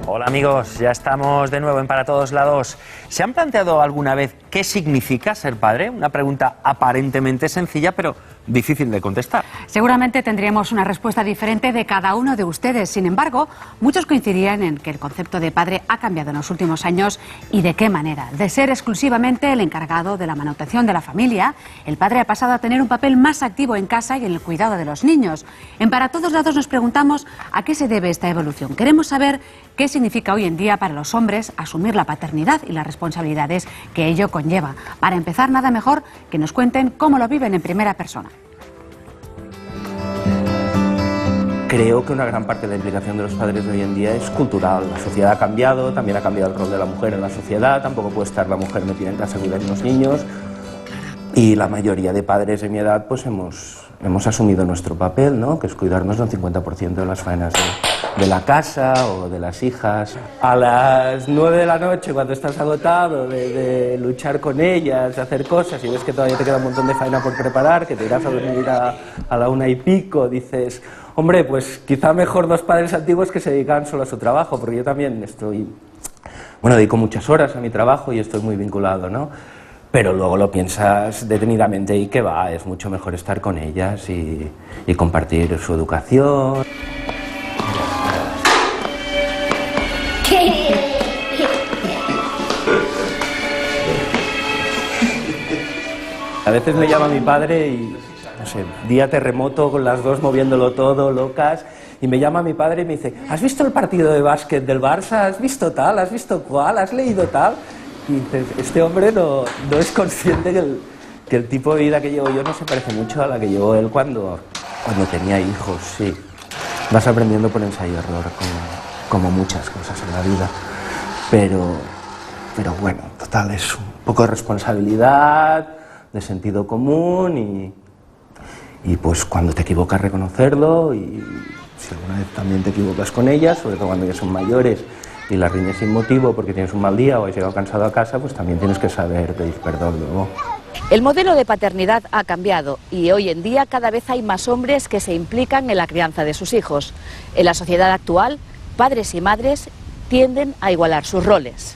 Hola amigos, ya estamos de nuevo en Para Todos Lados. ¿Se han planteado alguna vez qué significa ser padre? Una pregunta aparentemente sencilla, pero difícil de contestar. Seguramente tendríamos una respuesta diferente de cada uno de ustedes. Sin embargo, muchos coincidirían en que el concepto de padre ha cambiado en los últimos años. ¿Y de qué manera? De ser exclusivamente el encargado de la manutención de la familia, el padre ha pasado a tener un papel más activo en casa y en el cuidado de los niños. En Para Todos Lados nos preguntamos a qué se debe esta evolución. Queremos saber qué significa hoy en día para los hombres asumir la paternidad y las responsabilidades que ello conlleva. Para empezar, nada mejor que nos cuenten cómo lo viven en primera persona. Creo que una gran parte de la implicación de los padres de hoy en día es cultural. La sociedad ha cambiado, también ha cambiado el rol de la mujer en la sociedad, tampoco puede estar la mujer metida en casa cuidando a los niños. Y la mayoría de padres de mi edad pues hemos asumido nuestro papel, ¿no? Que es cuidarnos del 50% de las faenas de la casa o de las hijas. A las 9 de la noche, cuando estás agotado de luchar con ellas, de hacer cosas y ves que todavía te queda un montón de faena por preparar, que te irás a dormir a la 1 y pico, dices, hombre, pues quizá mejor dos padres antiguos que se dedican solo a su trabajo, porque yo también dedico muchas horas a mi trabajo y estoy muy vinculado, ¿no? Pero luego lo piensas detenidamente y que va, es mucho mejor estar con ellas y compartir su educación. A veces me llama mi padre y, no sé, día terremoto con las dos moviéndolo todo, locas, y me llama mi padre y me dice, ¿has visto el partido de básquet del Barça? ¿Has visto tal? ¿Has visto cuál? ¿Has leído tal? Y dices, este hombre no es consciente que el tipo de vida que llevo yo no se parece mucho a la que llevó él cuando tenía hijos, sí. Vas aprendiendo por ensayo y error, como muchas cosas en la vida. Pero bueno, total, es un poco de responsabilidad, de sentido común y pues cuando te equivocas reconocerlo y si alguna vez también te equivocas con ellas, sobre todo cuando ya son mayores y las riñes sin motivo porque tienes un mal día o has llegado cansado a casa, pues también tienes que saber pedir perdón luego. El modelo de paternidad ha cambiado y hoy en día cada vez hay más hombres que se implican en la crianza de sus hijos. En la sociedad actual, padres y madres tienden a igualar sus roles.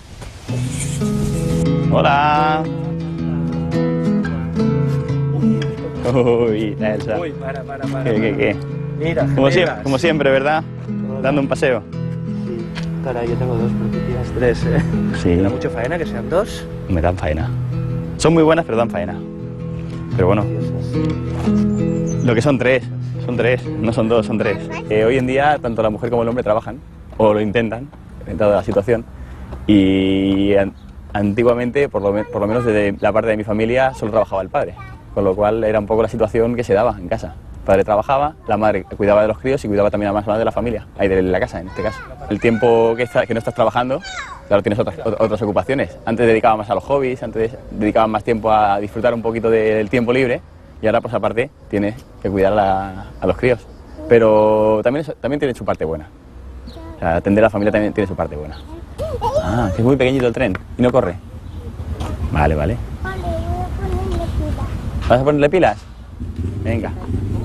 Hola. Uy, la Elsa. Uy, para. ¿Qué? Mira, Como siempre, ¿verdad? Dando un paseo. Sí. Caray, yo tengo dos, pero tú tienes tres, ¿eh? Sí. ¿Me da mucha faena que sean dos? Me dan faena. Son muy buenas, pero dan faena. Pero bueno, lo que son tres, no son dos, son tres. Hoy en día, tanto la mujer como el hombre trabajan, o lo intentan, dada la situación, y antiguamente, por lo menos desde la parte de mi familia, solo trabajaba el padre, con lo cual era un poco la situación que se daba en casa. El padre trabajaba, la madre cuidaba de los críos y cuidaba también a más de la familia, ahí de la casa en este caso. El tiempo que no estás trabajando, claro, tienes otras ocupaciones. Antes dedicaba más a los hobbies, antes dedicaba más tiempo a disfrutar un poquito del tiempo libre y ahora, pues aparte, tienes que cuidar a los críos. Pero también tiene su parte buena. O sea, atender a la familia también tiene su parte buena. Ah, que es muy pequeñito el tren y no corre. Vale. ¿Vas a ponerle pilas? Venga.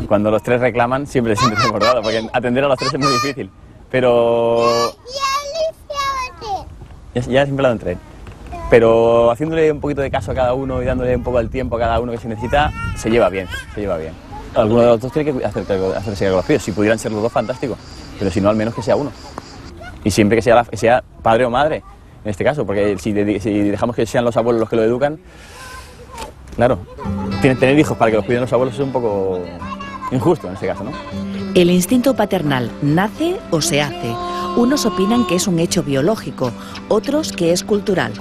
Cuando los tres reclaman, siempre se siente desbordado, porque atender a los tres es muy difícil. Pero ya has inflado el tren. Pero haciéndole un poquito de caso a cada uno y dándole un poco el tiempo a cada uno que se necesita, se lleva bien. Alguno de los dos tiene que hacerse algo a los críos. Si pudieran ser los dos, fantástico. Pero si no, al menos que sea uno. Y siempre que sea padre o madre, en este caso, porque si dejamos que sean los abuelos los que lo educan, claro, tener hijos para que los cuiden los abuelos es un poco injusto en este caso, ¿no? El instinto paternal nace o se hace. Unos opinan que es un hecho biológico, otros que es cultural.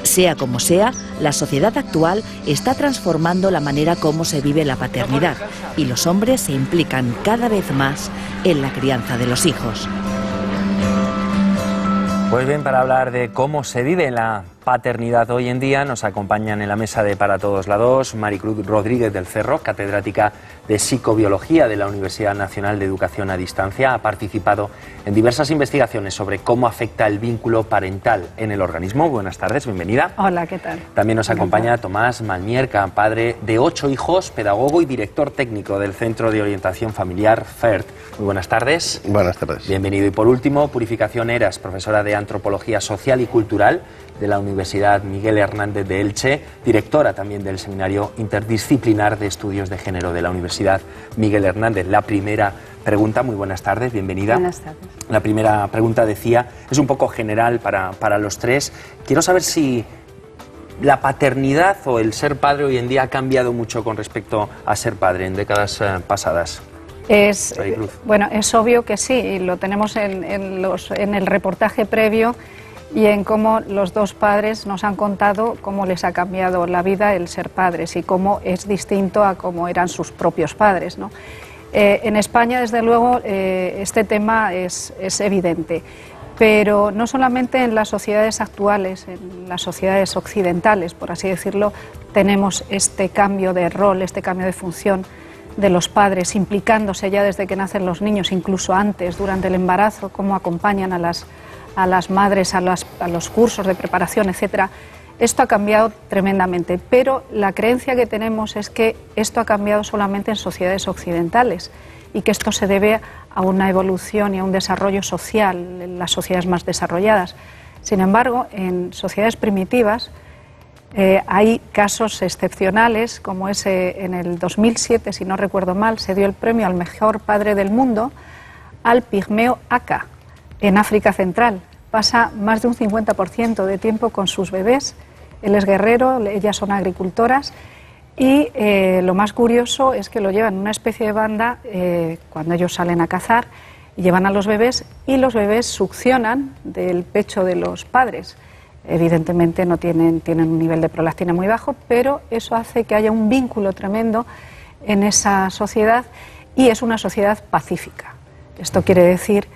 Sea como sea, la sociedad actual está transformando la manera como se vive la paternidad y los hombres se implican cada vez más en la crianza de los hijos. Pues bien, para hablar de cómo se vive la paternidad hoy en día. Nos acompañan en la mesa de Para Todos Lados Maricruz Rodríguez del Cerro, catedrática de Psicobiología de la Universidad Nacional de Educación a Distancia. Ha participado en diversas investigaciones sobre cómo afecta el vínculo parental en el organismo. Buenas tardes, bienvenida. Hola, ¿qué tal? También nos acompaña Tomás Malmierca, padre de 8 hijos, pedagogo y director técnico del Centro de Orientación Familiar FERT. Muy buenas tardes. Buenas tardes. Bienvenido. Y por último, Purificación Heras, profesora de Antropología Social y Cultural de la Universidad Miguel Hernández de Elche, directora también del Seminario Interdisciplinar de Estudios de Género de la Universidad Miguel Hernández. La primera pregunta, muy buenas tardes, bienvenida. Buenas tardes. La primera pregunta, decía, es un poco general para los tres. Quiero saber si la paternidad o el ser padre hoy en día ha cambiado mucho con respecto a ser padre en décadas pasadas. Bueno, es obvio que sí, y lo tenemos en el reportaje previo y en cómo los dos padres nos han contado cómo les ha cambiado la vida el ser padres y cómo es distinto a cómo eran sus propios padres, ¿no? En España, desde luego, este tema es evidente, pero no solamente en las sociedades actuales, en las sociedades occidentales, por así decirlo, tenemos este cambio de rol, este cambio de función de los padres, implicándose ya desde que nacen los niños, incluso antes, durante el embarazo, cómo acompañan a las madres a los cursos de preparación, etcétera. Esto ha cambiado tremendamente, pero la creencia que tenemos es que esto ha cambiado solamente en sociedades occidentales y que esto se debe a una evolución y a un desarrollo social en las sociedades más desarrolladas. Sin embargo, en sociedades primitivas hay casos excepcionales, como ese en el 2007, si no recuerdo mal, se dio el premio al mejor padre del mundo al pigmeo Aka, en África Central. Pasa más de un 50% de tiempo con sus bebés. Él es guerrero, ellas son agricultoras y lo más curioso es que lo llevan en una especie de banda cuando ellos salen a cazar y llevan a los bebés y los bebés succionan del pecho de los padres. Evidentemente no tienen un nivel de prolactina muy bajo, pero eso hace que haya un vínculo tremendo en esa sociedad y es una sociedad pacífica. Esto quiere decir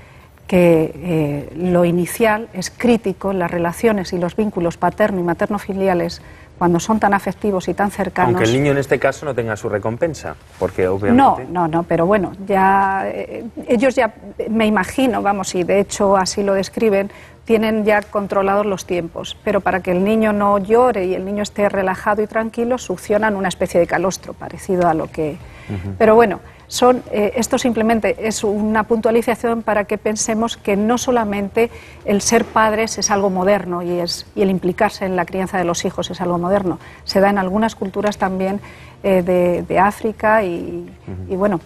que lo inicial es crítico, las relaciones y los vínculos paterno y materno-filiales, cuando son tan afectivos y tan cercanos. Aunque el niño en este caso no tenga su recompensa, porque obviamente... No, pero bueno, ya ellos ya, me imagino, vamos, y de hecho así lo describen, tienen ya controlados los tiempos, pero para que el niño no llore y el niño esté relajado y tranquilo, succionan una especie de calostro, parecido a lo que... Pero bueno, esto simplemente es una puntualización para que pensemos que no solamente el ser padres es algo moderno y el implicarse en la crianza de los hijos es algo moderno, se da en algunas culturas también de África y bueno,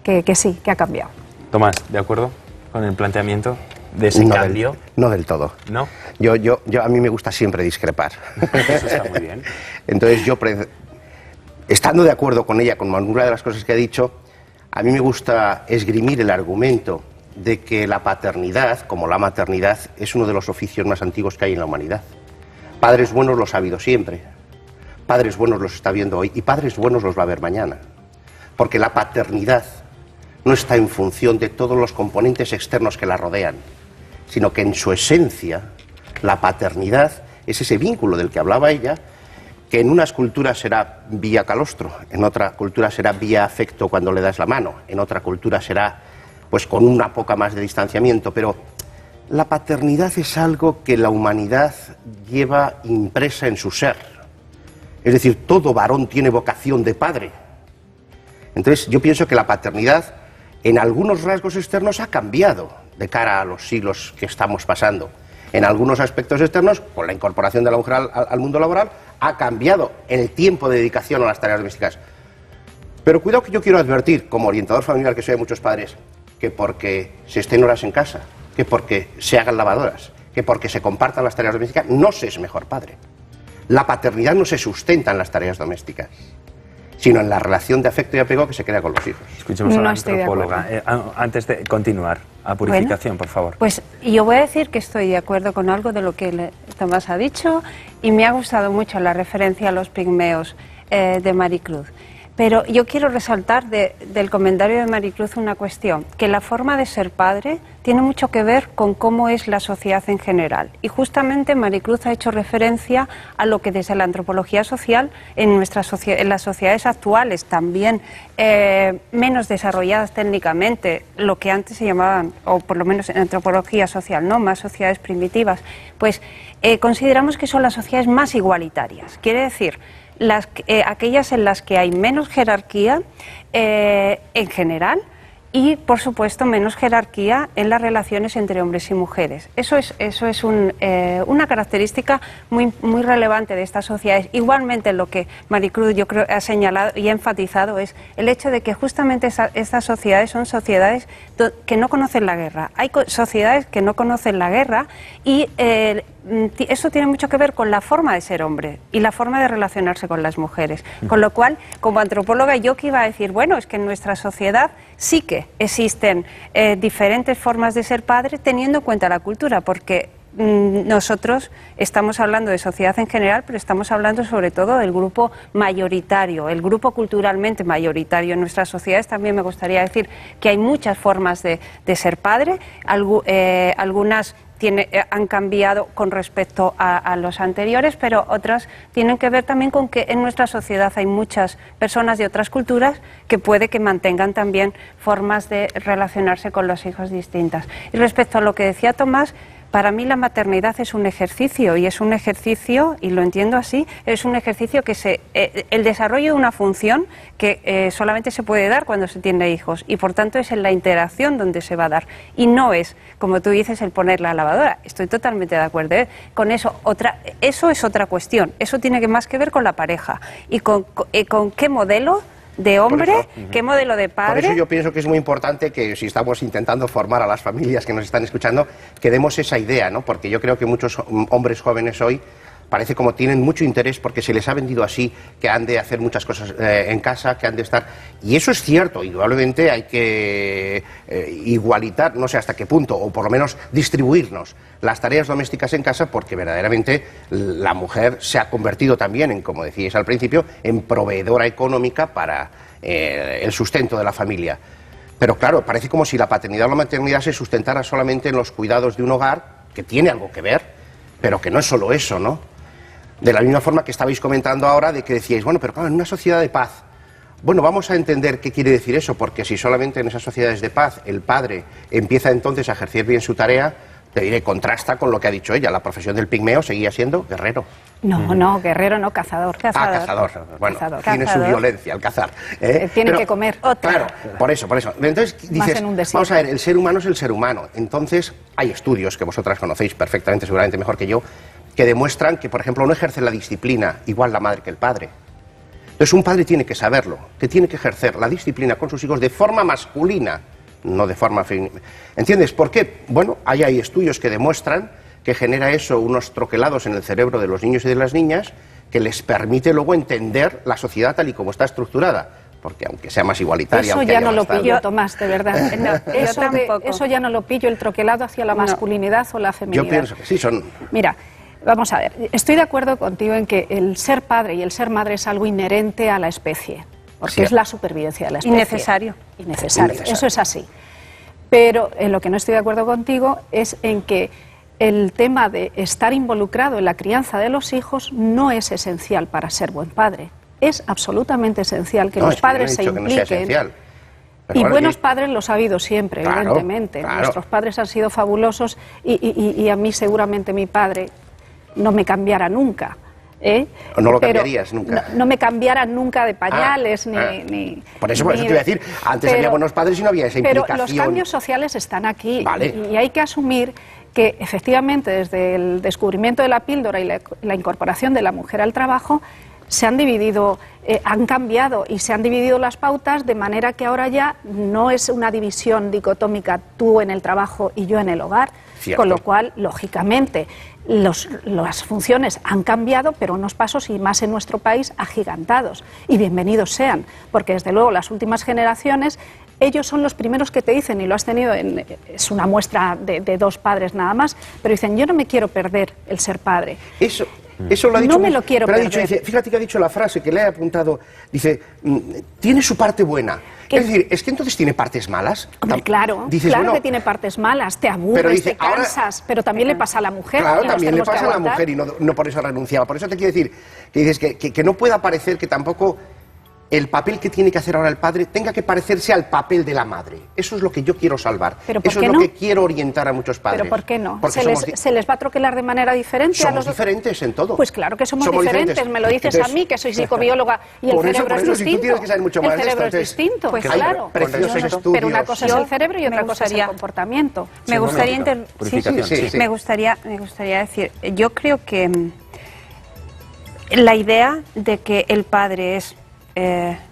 que sí, que ha cambiado. Tomás, ¿de acuerdo con el planteamiento de ese cambio? No del todo. ¿No? A mí me gusta siempre discrepar. Eso está muy bien. Entonces estando de acuerdo con ella, con alguna de las cosas que ha dicho, a mí me gusta esgrimir el argumento de que la paternidad, como la maternidad, es uno de los oficios más antiguos que hay en la humanidad. Padres buenos los ha habido siempre, padres buenos los está viendo hoy y padres buenos los va a ver mañana. Porque la paternidad no está en función de todos los componentes externos que la rodean, sino que en su esencia la paternidad es ese vínculo del que hablaba ella, que en unas culturas será vía calostro, en otra cultura será vía afecto cuando le das la mano, en otra cultura será pues con una poca más de distanciamiento, pero la paternidad es algo que la humanidad lleva impresa en su ser. Es decir, todo varón tiene vocación de padre. Entonces yo pienso que la paternidad en algunos rasgos externos ha cambiado de cara a los siglos que estamos pasando. En algunos aspectos externos, con la incorporación de la mujer al mundo laboral, ha cambiado el tiempo de dedicación a las tareas domésticas. Pero cuidado, que yo quiero advertir, como orientador familiar que soy de muchos padres, que porque se estén horas en casa, que porque se hagan lavadoras, que porque se compartan las tareas domésticas, no se es mejor padre. La paternidad no se sustenta en las tareas domésticas, sino en la relación de afecto y apego que se crea con los hijos. Escuchemos a la antropóloga. Antes de continuar, a Purificación, por favor. Pues yo voy a decir que estoy de acuerdo con algo de lo que Tomás ha dicho y me ha gustado mucho la referencia a los pigmeos de Maricruz. Pero yo quiero resaltar del comentario de Maricruz una cuestión, que la forma de ser padre tiene mucho que ver con cómo es la sociedad en general. Y justamente Maricruz ha hecho referencia a lo que desde la antropología social, en las sociedades actuales también menos desarrolladas técnicamente, lo que antes se llamaban, o por lo menos en antropología social, ¿no?, más sociedades primitivas, pues consideramos que son las sociedades más igualitarias. Quiere decir, aquellas en las que hay menos jerarquía en general y, por supuesto, menos jerarquía en las relaciones entre hombres y mujeres. Eso es una característica muy relevante de estas sociedades. Igualmente, lo que Maricruz yo creo ha señalado y ha enfatizado es el hecho de que justamente estas sociedades son sociedades que no conocen la guerra. Hay sociedades que no conocen la guerra y eso tiene mucho que ver con la forma de ser hombre y la forma de relacionarse con las mujeres. Con lo cual, como antropóloga, yo que iba a decir, bueno, es que en nuestra sociedad sí que existen diferentes formas de ser padre teniendo en cuenta la cultura, porque nosotros estamos hablando de sociedad en general, pero estamos hablando sobre todo del grupo mayoritario, el grupo culturalmente mayoritario. En nuestras sociedades también me gustaría decir que hay muchas formas de ser padre, algunas han cambiado con respecto a los anteriores, pero otras tienen que ver también con que en nuestra sociedad hay muchas personas de otras culturas que puede que mantengan también formas de relacionarse con los hijos distintas. Y respecto a lo que decía Tomás, para mí la maternidad es un ejercicio, y es un ejercicio, y lo entiendo así, es un ejercicio que el desarrollo de una función que solamente se puede dar cuando se tiene hijos, y por tanto es en la interacción donde se va a dar, y no es, como tú dices, el poner la lavadora. Estoy totalmente de acuerdo, ¿eh? Con eso. Eso es otra cuestión, eso tiene más que ver con la pareja, y con qué modelo de hombre, qué modelo de padre. Por eso yo pienso que es muy importante que, si estamos intentando formar a las familias que nos están escuchando, que demos esa idea, ¿no? Porque yo creo que muchos hombres jóvenes hoy parece como tienen mucho interés porque se les ha vendido así, que han de hacer muchas cosas en casa, que han de estar... Y eso es cierto, indudablemente hay que igualitar, no sé hasta qué punto, o por lo menos distribuirnos las tareas domésticas en casa, porque verdaderamente la mujer se ha convertido también en, como decíais al principio, en proveedora económica para el sustento de la familia. Pero claro, parece como si la paternidad o la maternidad se sustentara solamente en los cuidados de un hogar, que tiene algo que ver, pero que no es solo eso, ¿no? De la misma forma que estabais comentando ahora, de que decíais, bueno, pero claro, en una sociedad de paz, bueno, vamos a entender qué quiere decir eso, porque si solamente en esas sociedades de paz el padre empieza entonces a ejercer bien su tarea, te diré, contrasta con lo que ha dicho ella, la profesión del pigmeo seguía siendo guerrero. No, guerrero no, cazador. Cazador. Bueno, tiene su violencia al cazar. Tiene que comer. Claro, por eso. Entonces dices, vamos a ver, el ser humano es el ser humano. Entonces hay estudios que vosotras conocéis perfectamente, seguramente mejor que yo, que demuestran que, por ejemplo, no ejerce la disciplina igual la madre que el padre. Entonces un padre tiene que saberlo, que tiene que ejercer la disciplina con sus hijos de forma masculina, no de forma femenina. ¿Entiendes? ¿Por qué? Bueno, hay estudios que demuestran que genera eso unos troquelados en el cerebro de los niños y de las niñas que les permite luego entender la sociedad tal y como está estructurada. Porque aunque sea más igualitaria... Eso ya no lo pillo, Tomás, de verdad. Eso ya no lo pillo, el troquelado hacia la masculinidad o la feminidad. Yo pienso que sí, son... Mira, vamos a ver, estoy de acuerdo contigo en que el ser padre y el ser madre es algo inherente a la especie, porque es la supervivencia de la especie. Innecesario. Eso es así. Pero en lo que no estoy de acuerdo contigo es en que el tema de estar involucrado en la crianza de los hijos no es esencial para ser buen padre. Es absolutamente esencial que los padres se impliquen. Y buenos padres los ha habido siempre, evidentemente. Nuestros padres han sido fabulosos y a mí seguramente mi padre no me cambiara nunca. No lo cambiarías nunca. No me cambiaran nunca de pañales ni... Por eso te iba a decir, antes había buenos padres y no había esa implicación. Pero los cambios sociales están aquí, y hay que asumir que efectivamente desde el descubrimiento de la píldora y la incorporación de la mujer al trabajo se han dividido, han cambiado y se han dividido las pautas de manera que ahora ya no es una división dicotómica, tú en el trabajo y yo en el hogar. Cierto. Con lo cual, lógicamente, las funciones han cambiado, pero unos pasos, y más en nuestro país, agigantados. Y bienvenidos sean, porque desde luego las últimas generaciones ellos son los primeros que te dicen, y lo has tenido, es una muestra de 2 padres nada más, pero dicen, yo no me quiero perder el ser padre. Eso lo ha dicho. No me lo quiero perder. Dice, fíjate que ha dicho la frase que le he apuntado, dice, tiene su parte buena. Es decir, es que entonces tiene partes malas. Hombre, claro, dices, claro bueno, que tiene partes malas, te aburres, dice, te cansas, pero también le pasa a la mujer. Claro, también le pasa a la mujer y no por eso renunciaba. Por eso te quiero decir que dices que no pueda parecer que tampoco el papel que tiene que hacer ahora el padre tenga que parecerse al papel de la madre. Eso es lo que yo quiero salvar. Eso es lo que quiero orientar a muchos padres. ¿Pero por qué no? Porque ¿Se les va a troquelar de manera diferente? Somos diferentes en todo. Pues claro que somos diferentes. Me lo dices a mí, que soy psicobióloga, y el cerebro es distinto. Si tú tienes que saber mucho más el cerebro es distinto, pues claro. Pero una cosa es el cerebro y otra cosa es el comportamiento. Me gustaría decir, yo creo que la idea de que el padre es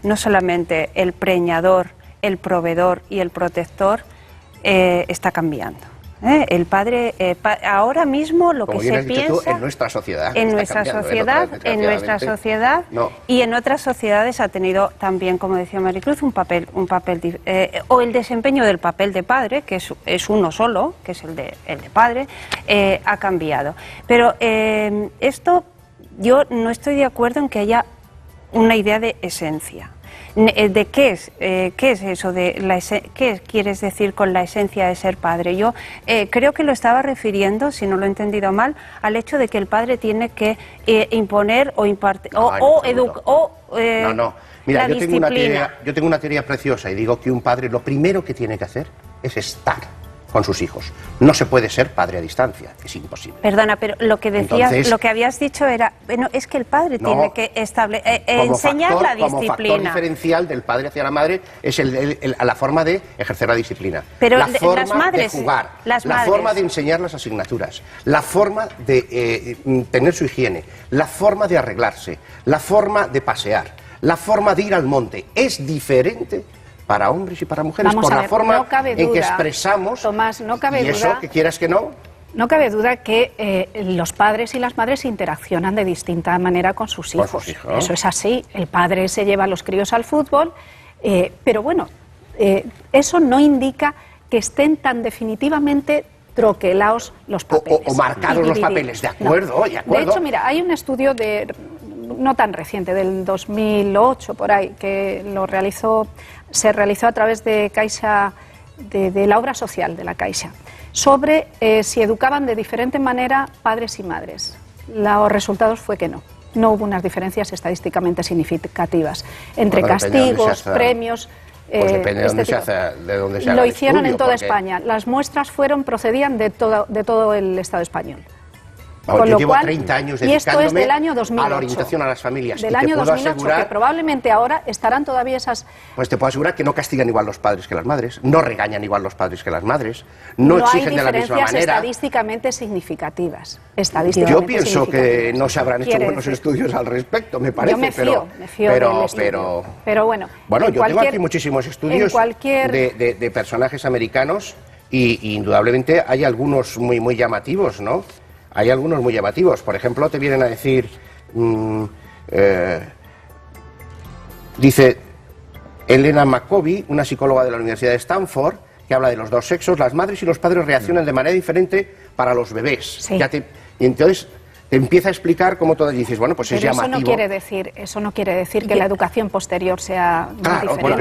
no solamente el preñador, el proveedor y el protector, está cambiando. El padre, ahora mismo lo que se piensa en nuestra sociedad, y en otras sociedades ha tenido también, como decía Maricruz, un papel o el desempeño del papel de padre, que es uno solo, que es el de padre, ha cambiado. Pero esto, yo no estoy de acuerdo en que haya una idea de esencia. ¿De qué es eso? ¿Qué quieres decir con la esencia de ser padre? Yo creo que lo estaba refiriendo, si no lo he entendido mal, al hecho de que el padre tiene que imponer o impartir Mira, yo tengo una teoría preciosa y digo que un padre lo primero que tiene que hacer es estar con sus hijos. No se puede ser padre a distancia, es imposible. Perdona, pero lo que decías, Entonces, lo que habías dicho era, bueno, es que el padre tiene que enseñar la disciplina. Como factor diferencial del padre hacia la madre es la forma de ejercer la disciplina. Pero la forma las madres, de jugar, la forma de enseñar las asignaturas, la forma de tener su higiene, la forma de arreglarse, la forma de pasear, la forma de ir al monte. Es diferente para hombres y para mujeres, por la forma en que expresamos, Tomás, no cabe y eso, duda, que quieras que no. No cabe duda que los padres y las madres interaccionan de distinta manera con sus hijos. Eso es así. El padre se lleva a los críos al fútbol, pero bueno, eso no indica que estén tan definitivamente troquelados los papeles. O marcados los papeles, de acuerdo, no. De acuerdo. De hecho, mira, hay un estudio no tan reciente, del 2008 por ahí, que se realizó a través de Caixa, de la obra social de la Caixa, sobre si educaban de diferente manera padres y madres. Los resultados fue que no hubo unas diferencias estadísticamente significativas entre castigos, premios. Pues depende de dónde se haga. Lo hicieron en toda España. Las muestras procedían de todo el Estado español. Yo llevo 30 años dedicándome del año 2008, a la orientación a las familias. Del año 2008, que probablemente ahora estarán todavía esas... Pues te puedo asegurar que no castigan igual los padres que las madres, no regañan igual los padres que las madres, no exigen de la misma manera. No hay diferencias estadísticamente significativas. Yo pienso que no se habrán hecho buenos estudios al respecto, me parece. Yo me fío del estudio. Pero bueno... Bueno, yo tengo aquí muchísimos estudios de personajes americanos y indudablemente hay algunos muy llamativos, ¿no? Hay algunos muy llamativos. Por ejemplo, te vienen a decir, dice Elena McCovey, una psicóloga de la Universidad de Stanford, que habla de los dos sexos, las madres y los padres reaccionan de manera diferente para los bebés. Sí. Y entonces te empieza a explicar cómo todo dices, bueno, pues es llamativo. Eso no quiere decir que la educación posterior sea diferente. Bueno,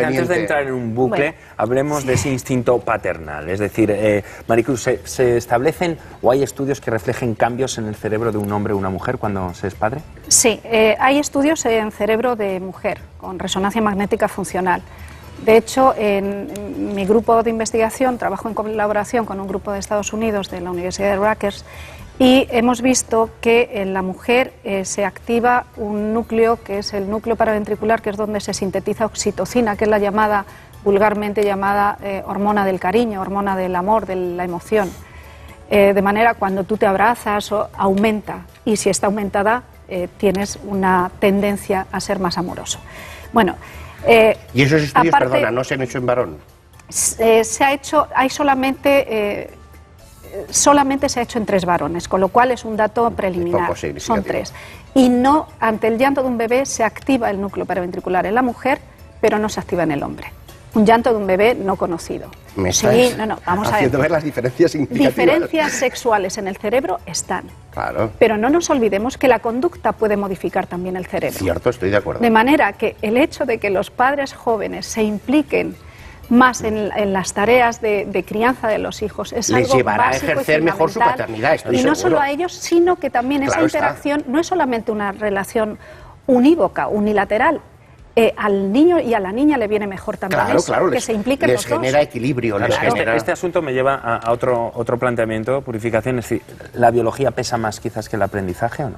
antes de entrar en un bucle, hablemos de ese instinto paternal. Es decir, Maricruz, ¿se establecen o hay estudios que reflejen cambios en el cerebro de un hombre o una mujer cuando se es padre? Sí, hay estudios en cerebro de mujer con resonancia magnética funcional. De hecho, en mi grupo de investigación trabajo en colaboración con un grupo de Estados Unidos de la Universidad de Rutgers. Y hemos visto que en la mujer se activa un núcleo que es el núcleo paraventricular, que es donde se sintetiza oxitocina, que es la vulgarmente llamada hormona del cariño, hormona del amor, de la emoción. De manera cuando tú te abrazas aumenta, y si está aumentada tienes una tendencia a ser más amoroso. Bueno, y esos estudios, perdona, no se han hecho en varón. Solamente se ha hecho en 3 varones, con lo cual es un dato preliminar, son 3. Y no, ante el llanto de un bebé se activa el núcleo paraventricular en la mujer, pero no se activa en el hombre. un llanto de un bebé no conocido. Sí, vamos a ver las diferencias significativas. Diferencias sexuales en el cerebro están. Claro. Pero no nos olvidemos que la conducta puede modificar también el cerebro. Cierto, estoy de acuerdo. De manera que el hecho de que los padres jóvenes se impliquen más en las tareas de crianza de los hijos es les algo llevará básico a ejercer mejor su paternidad, estoy y no seguro. solo a ellos, sino que también esa interacción no es solamente una relación unívoca, unilateral. Al niño y a la niña le viene mejor también que se impliquen los dos. Les genera equilibrio. Este asunto me lleva a otro planteamiento, purificación. Es decir, ¿la biología pesa más quizás que el aprendizaje o no?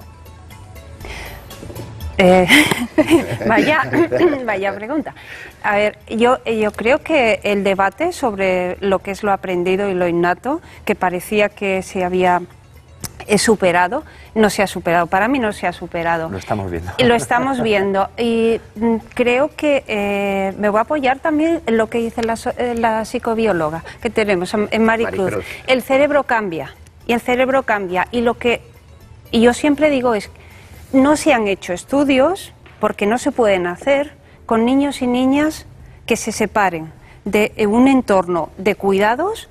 Vaya pregunta. A ver, yo creo que el debate sobre lo que es lo aprendido y lo innato, que parecía que se había superado, no se ha superado. Para mí no se ha superado. Lo estamos viendo. Lo estamos viendo. Y creo que me voy a apoyar también en lo que dice la psicobióloga que tenemos, en Maricruz. El cerebro cambia. Y el cerebro cambia. Y lo que yo siempre digo es, no se han hecho estudios, porque no se pueden hacer, con niños y niñas que se separen de un entorno de cuidados.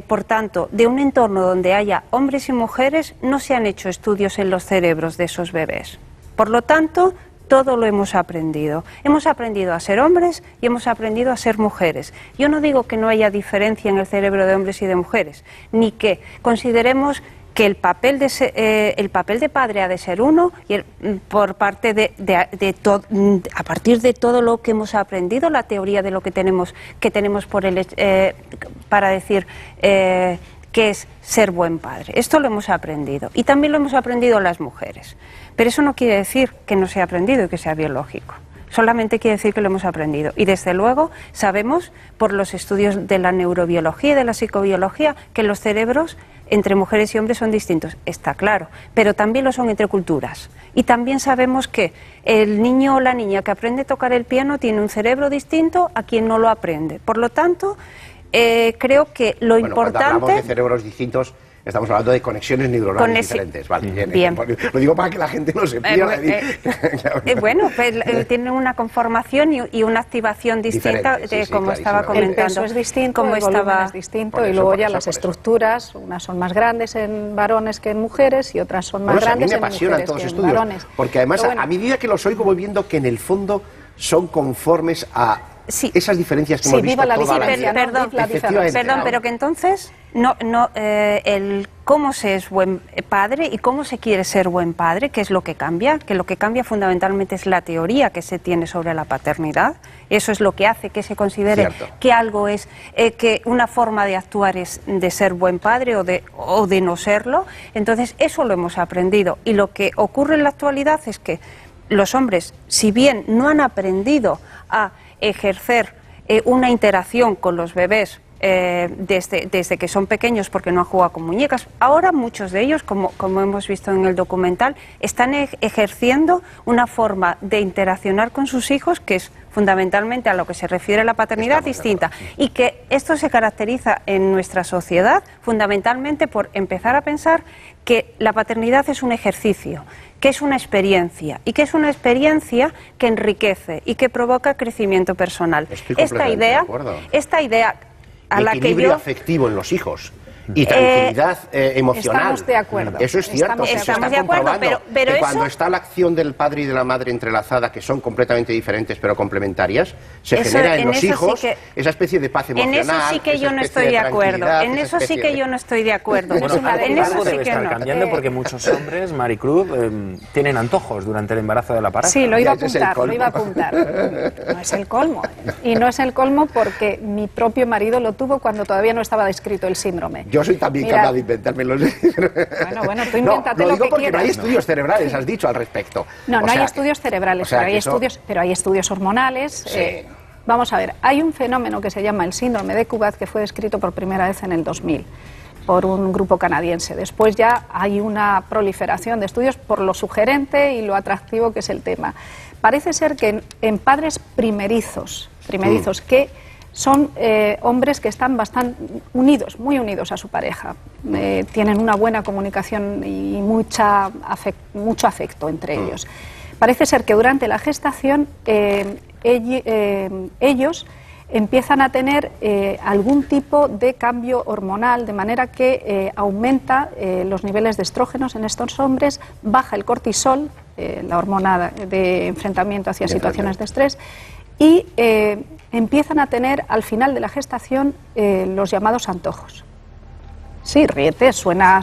Por tanto, de un entorno donde haya hombres y mujeres, no se han hecho estudios en los cerebros de esos bebés. Por lo tanto, todo lo hemos aprendido. Hemos aprendido a ser hombres y hemos aprendido a ser mujeres. Yo no digo que no haya diferencia en el cerebro de hombres y de mujeres, ni que consideremos que el papel de padre ha de ser uno, y por parte a partir de todo lo que hemos aprendido, la teoría de lo que tenemos para decir qué es ser buen padre. Esto lo hemos aprendido y también lo hemos aprendido las mujeres, pero eso no quiere decir que no sea aprendido y que sea biológico. Solamente quiere decir que lo hemos aprendido. Y desde luego sabemos, por los estudios de la neurobiología y de la psicobiología, que los cerebros entre mujeres y hombres son distintos, está claro, pero también lo son entre culturas. Y también sabemos que el niño o la niña que aprende a tocar el piano tiene un cerebro distinto a quien no lo aprende. Por lo tanto, creo que lo importante... Cuando hablamos de cerebros distintos, estamos hablando de conexiones neuronales diferentes. Vale, bien. Lo digo para que la gente no se pierda. Bueno, pues tienen una conformación y una activación distinta, como estaba comentando. El peso es distinto, el volumen es distinto, y luego ya las estructuras, unas son más grandes en varones que en mujeres y otras son más grandes en mujeres que en varones. Porque además, a medida que los oigo, voy viendo que en el fondo son conformes a esas diferencias que hemos visto toda la vida. Perdón, pero que entonces el cómo se es buen padre y cómo se quiere ser buen padre, que es lo que cambia, que lo que cambia fundamentalmente es la teoría que se tiene sobre la paternidad. Eso es lo que hace que se considere que algo es, que una forma de actuar es de ser buen padre o de no serlo. Entonces eso lo hemos aprendido, y lo que ocurre en la actualidad es que los hombres, si bien no han aprendido a ejercer una interacción con los bebés desde que son pequeños, porque no han jugado con muñecas, ahora muchos de ellos, como hemos visto en el documental, están ejerciendo una forma de interaccionar con sus hijos que es fundamentalmente a lo que se refiere a la paternidad distinta, y que esto se caracteriza en nuestra sociedad fundamentalmente por empezar a pensar que la paternidad es un ejercicio, que es una experiencia, y que es una experiencia que enriquece y que provoca crecimiento personal. Esta idea a la que equilibrio afectivo en los hijos y tranquilidad emocional. Estamos de acuerdo. Eso es cierto. Estamos de acuerdo, pero que cuando está la acción del padre y de la madre entrelazada, que son completamente diferentes pero complementarias, se genera en los hijos esa especie de paz emocional. En eso sí que yo no estoy de acuerdo. En eso sí que yo no estoy de acuerdo. Bueno, algo debe estar cambiando, porque muchos hombres, Maricruz, tienen antojos durante el embarazo de la pareja. Sí, lo iba a apuntar. No es el colmo. Y no es el colmo porque mi propio marido lo tuvo cuando todavía no estaba descrito el síndrome. Yo soy también capaz de inventármelo. Bueno, tú invéntate lo que porque quieras. No hay estudios cerebrales, has dicho al respecto. No hay estudios cerebrales, pero hay estudios hormonales. Sí. Vamos a ver, hay un fenómeno que se llama el síndrome de Kubat, que fue descrito por primera vez en el 2000 por un grupo canadiense. Después ya hay una proliferación de estudios por lo sugerente y lo atractivo que es el tema. Parece ser que en padres primerizos que son hombres que están bastante unidos, muy unidos a su pareja. Tienen una buena comunicación y mucho afecto entre ellos. Parece ser que durante la gestación ellos empiezan a tener algún tipo de cambio hormonal, de manera que aumenta los niveles de estrógenos en estos hombres, baja el cortisol, la hormona de enfrentamiento hacia situaciones de estrés, y empiezan a tener al final de la gestación los llamados antojos. Sí, ríete, suena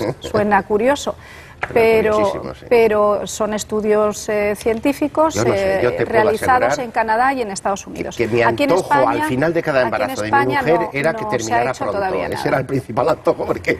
curioso. Pero son estudios científicos realizados en Canadá y en Estados Unidos. Que mi antojo al final de cada embarazo de mi mujer era que terminara pronto. Ese era el principal antojo, porque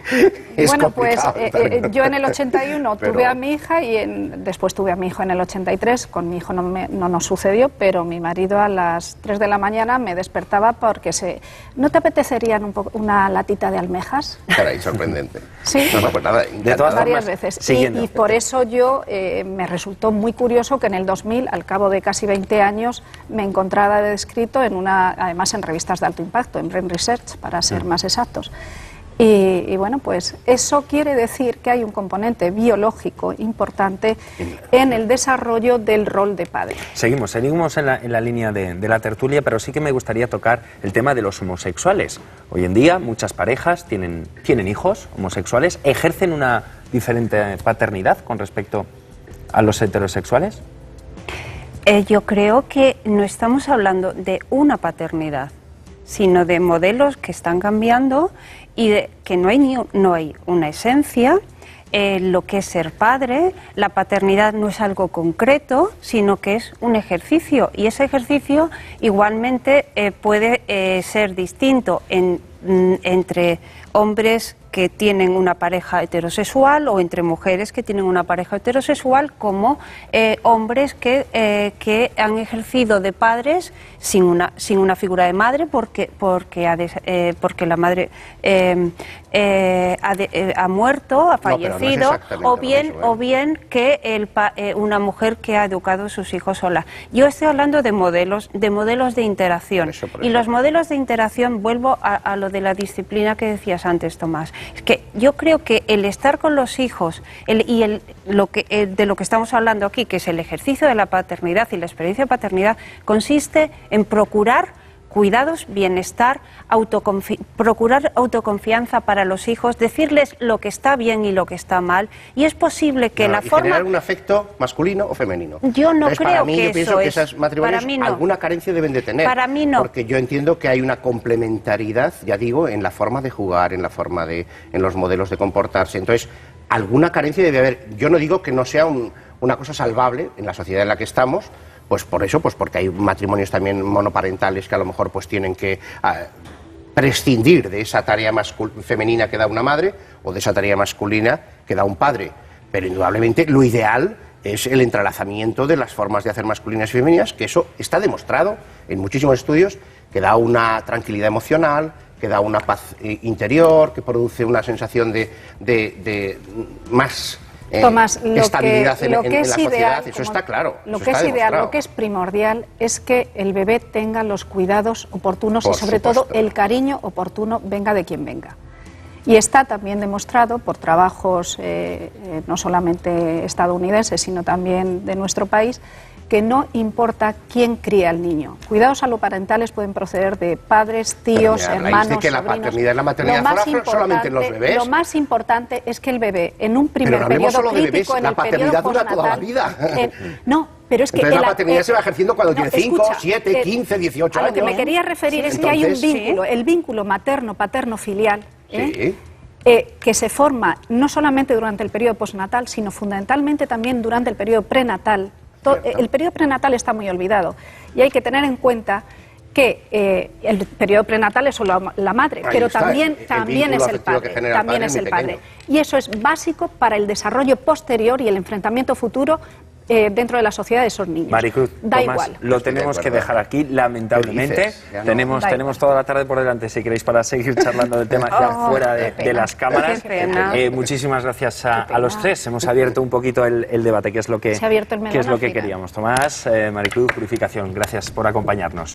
es complicado. Pues yo en el 81 tuve a mi hija y después tuve a mi hijo en el 83. Con mi hijo no nos sucedió, pero mi marido a las 3 de la mañana me despertaba porque ¿no te apetecerían una latita de almejas? Caray, sorprendente. Sí, no, pues nada, de todas varias veces. Y por eso yo me resultó muy curioso que en el 2000, al cabo de casi 20 años, me encontrara descrito además en revistas de alto impacto, en Brain Research, para ser más exactos. Y bueno, pues eso quiere decir que hay un componente biológico importante en el desarrollo del rol de padre. Seguimos en la línea de la tertulia, pero sí que me gustaría tocar el tema de los homosexuales. Hoy en día muchas parejas tienen hijos homosexuales, ejercen una diferente paternidad con respecto a los heterosexuales. Yo creo que no estamos hablando de una paternidad, sino de modelos que están cambiando y de que no hay una esencia. Lo que es ser padre, la paternidad no es algo concreto, sino que es un ejercicio, y ese ejercicio igualmente puede ser distinto entre hombres que tienen una pareja heterosexual o entre mujeres que tienen una pareja heterosexual, como hombres que han ejercido de padres sin una figura de madre porque la madre ha muerto, ha fallecido, o bien que una mujer que ha educado a sus hijos sola. Yo estoy hablando de modelos de interacción. Y los modelos de interacción, vuelvo a lo de la disciplina que decías antes, Tomás. Es que yo creo que el estar con los hijos de lo que estamos hablando aquí, que es el ejercicio de la paternidad y la experiencia de paternidad, consiste en procurar cuidados, bienestar, procurar autoconfianza para los hijos, decirles lo que está bien y lo que está mal, y es posible que generar un afecto masculino o femenino. Yo no creo para mí, que yo pienso que esos matrimonios alguna carencia deben de tener. Para mí no. Porque yo entiendo que hay una complementariedad, ya digo, en la forma de jugar, en los modelos de comportarse. Entonces, alguna carencia debe haber. Yo no digo que no sea una cosa salvable en la sociedad en la que estamos. Pues por eso, pues porque hay matrimonios también monoparentales que a lo mejor pues tienen que prescindir de esa tarea femenina que da una madre o de esa tarea masculina que da un padre. Pero indudablemente lo ideal es el entrelazamiento de las formas de hacer masculinas y femeninas, que eso está demostrado en muchísimos estudios, que da una tranquilidad emocional, que da una paz interior, que produce una sensación de más Tomás, estabilidad en la sociedad, ideal, eso está claro. Lo que es ideal, lo que es primordial es que el bebé tenga los cuidados oportunos y sobre todo el cariño oportuno, venga de quien venga. Y está también demostrado por trabajos no solamente estadounidenses, sino también de nuestro país, que no importa quién cría al niño. Cuidados aloparentales pueden proceder de padres, tíos, hermanos, de que la sobrinos. paternidad y la maternidad solamente en los bebés. Lo más importante es que el bebé, en un primer periodo crítico, en el periodo postnatal... toda la vida. No, pero es que... Entonces la paternidad se va ejerciendo cuando tiene 5, 7, 15, 18 años. A lo que me quería referir es que hay un vínculo, el vínculo materno-paterno-filial, que se forma no solamente durante el periodo postnatal, sino fundamentalmente también durante el periodo prenatal. El periodo prenatal está muy olvidado y hay que tener en cuenta que el periodo prenatal es solo la madre, pero también es el padre. Y eso es básico para el desarrollo posterior y el enfrentamiento futuro dentro de la sociedad de esos niños. Maricruz, da Tomás, igual. Lo tenemos que dejar aquí, lamentablemente. Tenemos toda la tarde por delante, si queréis, para seguir charlando del tema ya fuera de las cámaras. Muchísimas gracias a los tres. Hemos abierto un poquito el debate, que es lo que queríamos. Tomás, Maricruz, Purificación, gracias por acompañarnos.